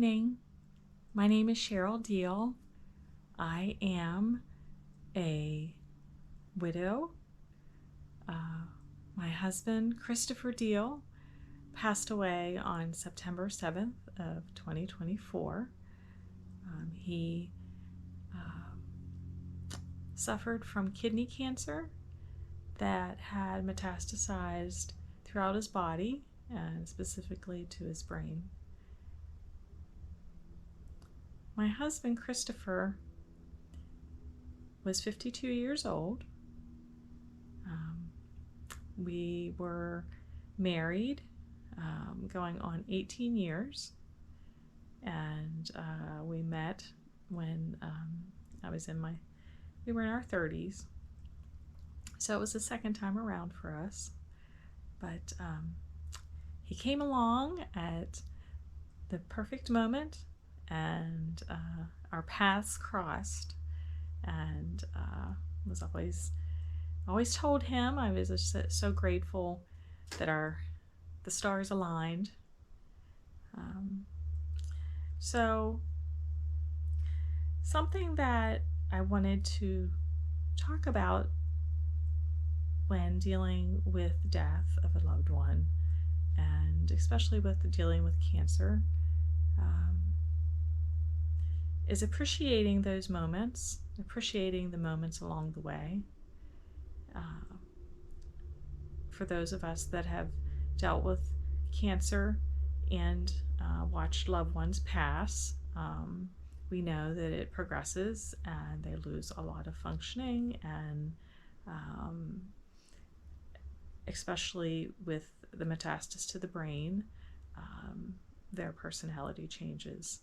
evening. My name is Cheryl Deal. I am a widow. My husband, Christopher Deal, passed away on September 7th of 2024. He suffered from kidney cancer that had metastasized throughout his body and specifically to his brain. My husband, Christopher, was 52 years old. We were married going on 18 years, and we met when we were in our 30s. So it was the second time around for us. But he came along at the perfect moment, and our paths crossed, and was always told him I was just so grateful that the stars aligned. So something that I wanted to talk about when dealing with death of a loved one, and especially with dealing with cancer, is appreciating those moments, appreciating the moments along the way. For those of us that have dealt with cancer and watched loved ones pass, we know that it progresses and they lose a lot of functioning, and especially with the metastasis to the brain, their personality changes,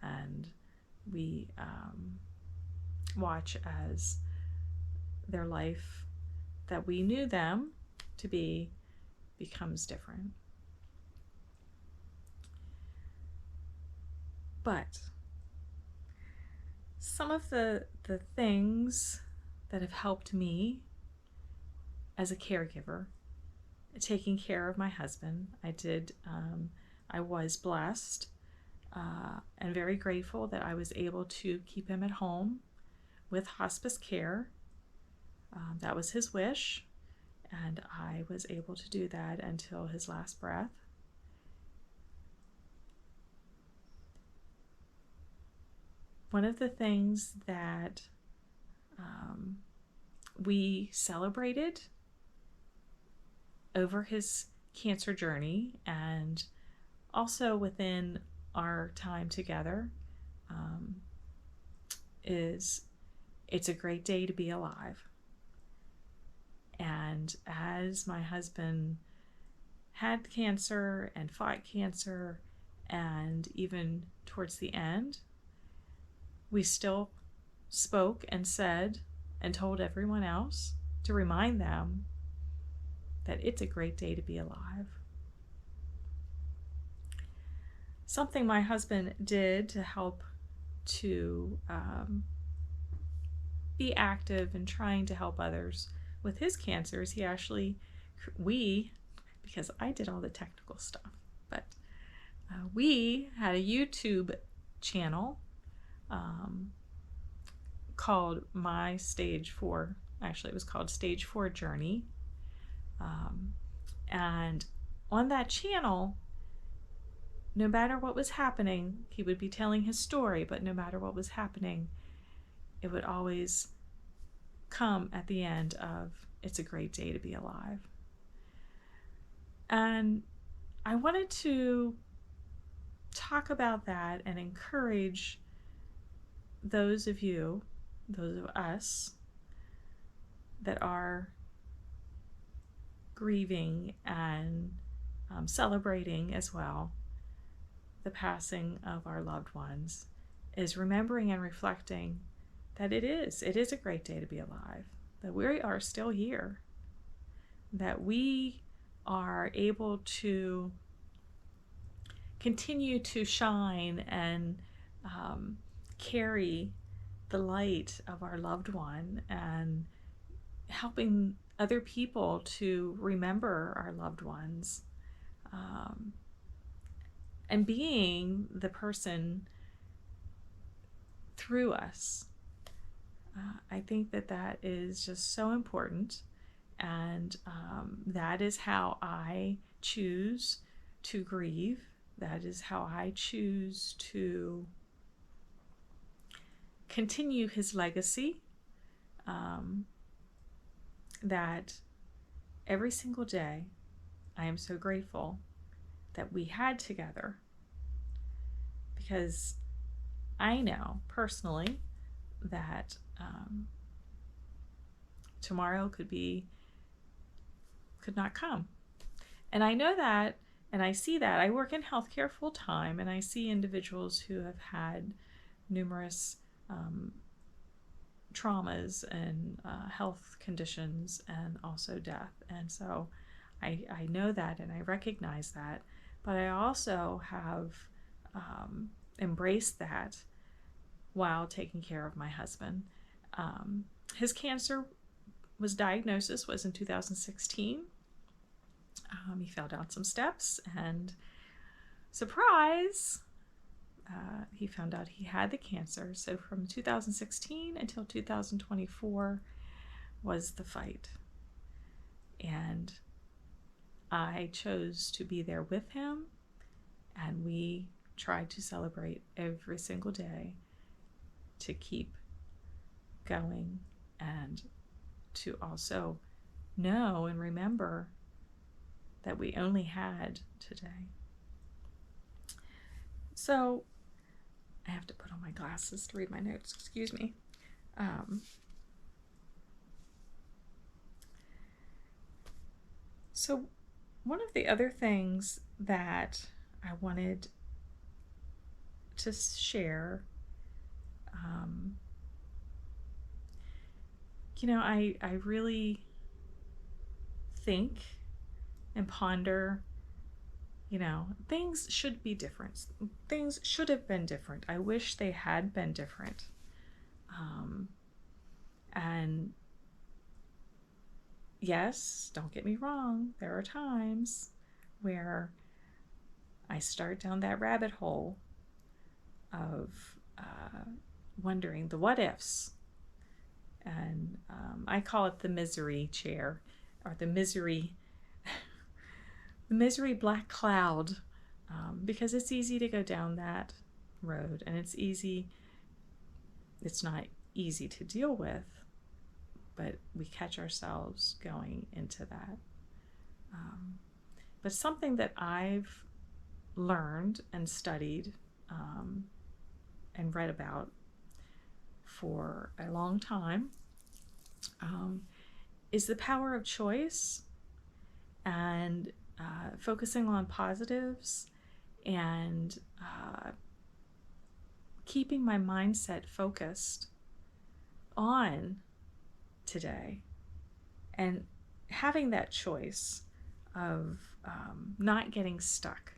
and we watch as their life that we knew them to be becomes different. But some of the things that have helped me as a caregiver, taking care of my husband, I was blessed and very grateful that I was able to keep him at home with hospice care. That was his wish, and I was able to do that until his last breath. One of the things that we celebrated over his cancer journey, and also within our time together, is it's a great day to be alive. And as my husband had cancer and fought cancer, and even towards the end, we still spoke and said and told everyone else to remind them that it's a great day to be alive. Something my husband did to help to be active in trying to help others with his cancers, because I did all the technical stuff, but we had a YouTube channel called My Stage 4. Actually, it was called Stage 4 Journey. And on that channel, no matter what was happening, he would be telling his story, but no matter what was happening, it would always come at the end of, it's a great day to be alive. And I wanted to talk about that and encourage those of us that are grieving and celebrating as well the passing of our loved ones, is remembering and reflecting that it is a great day to be alive, that we are still here, that we are able to continue to shine and carry the light of our loved one, and helping other people to remember our loved ones, and being the person through us. I think that that is just so important, and that is how I choose to grieve. That is how I choose to continue his legacy, that every single day I am so grateful that we had together, because I know personally that tomorrow could not come. And I know that, and I see that. I work in healthcare full time, and I see individuals who have had numerous traumas and health conditions, and also death. And so I know that, and I recognize that, but I also have embraced that while taking care of my husband. His cancer was in 2016. He fell down some steps, and surprise, he found out he had the cancer. So from 2016 until 2024 was the fight. And I chose to be there with him, and we tried to celebrate every single day to keep going, and to also know and remember that we only had today. So I have to put on my glasses to read my notes, excuse me. So one of the other things that I wanted to share, I really think and ponder, things should be different. Things should have been different. I wish they had been different. And yes, don't get me wrong, there are times where I start down that rabbit hole of wondering the what ifs. And I call it the misery chair, or the misery black cloud, because it's easy to go down that road, and it's not easy to deal with, but we catch ourselves going into that. But something that I've learned and studied and read about for a long time is the power of choice, and focusing on positives, and keeping my mindset focused on today, and having that choice of not getting stuck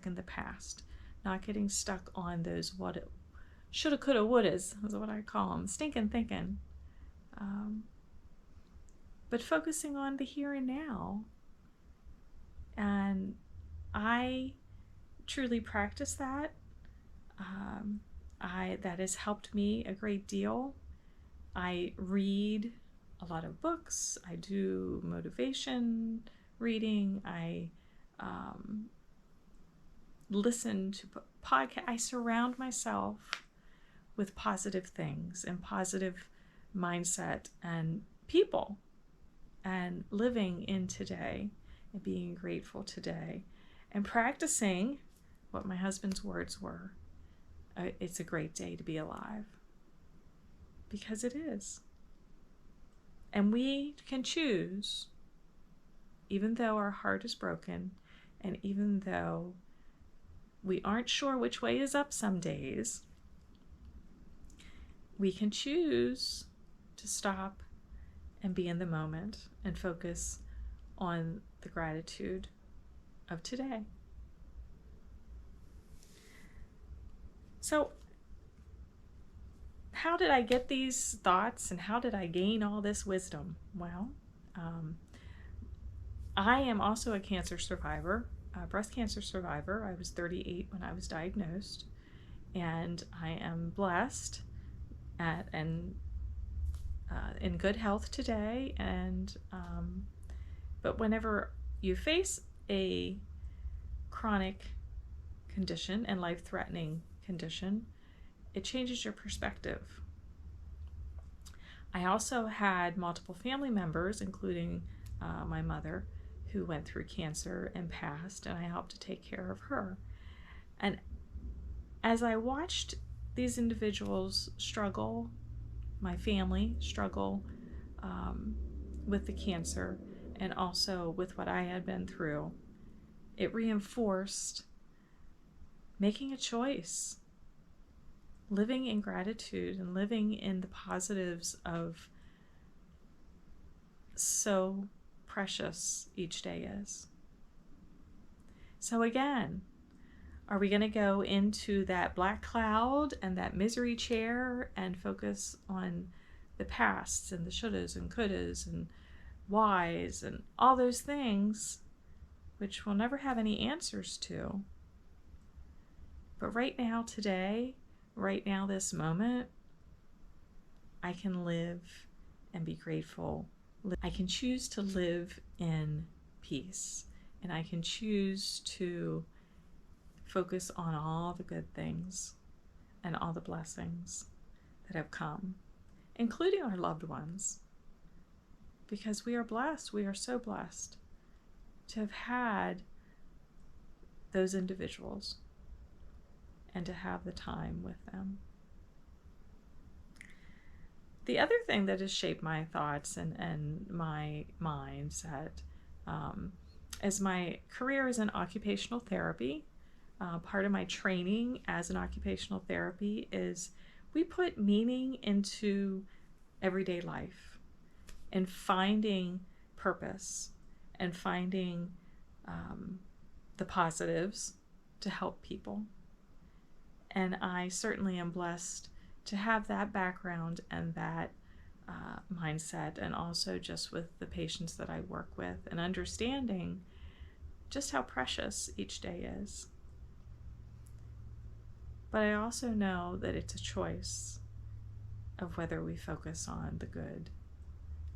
in the past, not getting stuck on those what shoulda, coulda, wouldas, is what I call them, stinking thinking, but focusing on the here and now. And I truly practice that. That has helped me a great deal. I read a lot of books. I do motivation reading. I listen to podcasts. I surround myself with positive things and positive mindset and people, and living in today and being grateful today, and practicing what my husband's words were. It's a great day to be alive, because it is. And we can choose, even though our heart is broken, and even though we aren't sure which way is up some days, we can choose to stop and be in the moment and focus on the gratitude of today. So, how did I get these thoughts, and how did I gain all this wisdom? Well, I am also a cancer survivor. a breast cancer survivor. I was 38 when I was diagnosed, and I am blessed and in good health today. And but whenever you face a chronic condition and life-threatening condition, it changes your perspective. I also had multiple family members, including my mother, who went through cancer and passed, and I helped to take care of her. And as I watched these individuals struggle, my family struggle with the cancer and also with what I had been through, it reinforced making a choice, living in gratitude and living in the positives of so precious each day is. So again, are we going to go into that black cloud and that misery chair and focus on the pasts and the shouldas and couldas and whys and all those things, which we'll never have any answers to? But right now, today, right now, this moment, I can live and be grateful. I can choose to live in peace, and I can choose to focus on all the good things and all the blessings that have come, including our loved ones, because we are blessed. We are so blessed to have had those individuals and to have the time with them. The other thing that has shaped my thoughts and my mindset is my career is in occupational therapy. Part of my training as an occupational therapy is we put meaning into everyday life and finding purpose and finding the positives to help people. And I certainly am blessed to have that background and that mindset, and also just with the patients that I work with and understanding just how precious each day is. But I also know that it's a choice of whether we focus on the good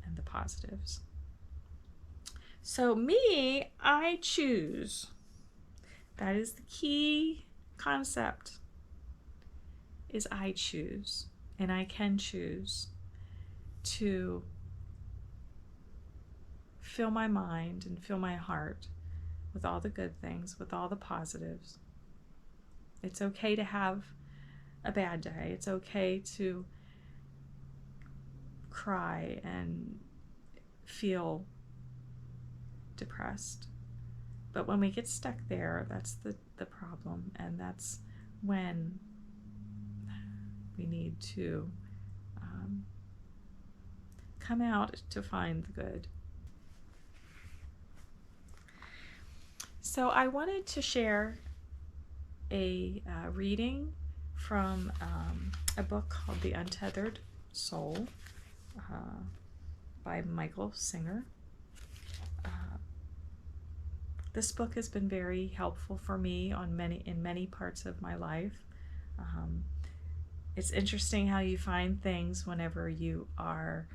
and the positives. So me, I choose. That is the key concept, is I choose. And I can choose to fill my mind and fill my heart with all the good things, with all the positives. It's okay to have a bad day. It's okay to cry and feel depressed. But when we get stuck there, that's the problem, and that's when we need to come out to find the good. So I wanted to share a reading from a book called The Untethered Soul by Michael Singer. This book has been very helpful for me in many parts of my life. It's interesting how you find things whenever you are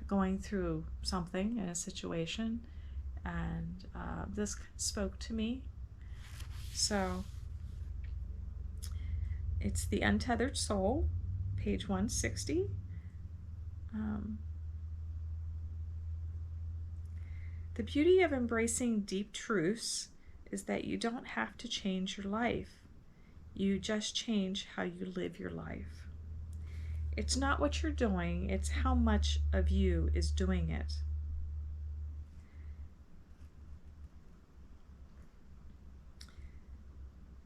going through something in a situation, and this spoke to me. So it's The Untethered Soul, page 160. The beauty of embracing deep truths is that you don't have to change your life. You just change how you live your life. It's not what you're doing, it's how much of you is doing it.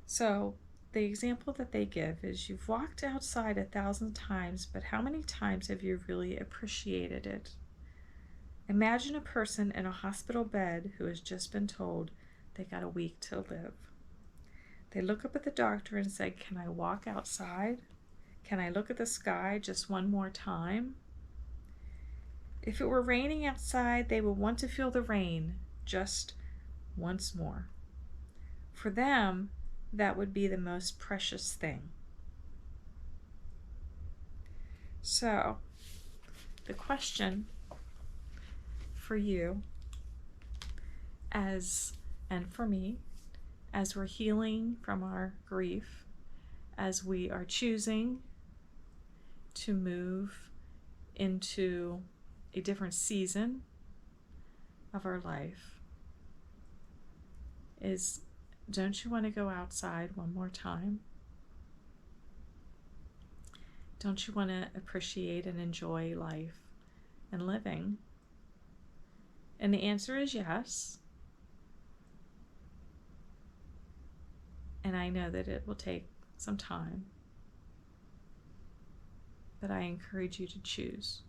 So the example that they give is, you've walked outside 1,000 times, but how many times have you really appreciated it? Imagine a person in a hospital bed who has just been told they got a week to live. They look up at the doctor and say, "Can I walk outside? Can I look at the sky just one more time?" If it were raining outside, they would want to feel the rain just once more. for them, that would be the most precious thing. So, the question for you, and for me, as we're healing from our grief, as we are choosing to move into a different season of our life, is, don't you want to go outside one more time? Don't you want to appreciate and enjoy life and living? And the answer is yes. And I know that it will take some time, but I encourage you to choose.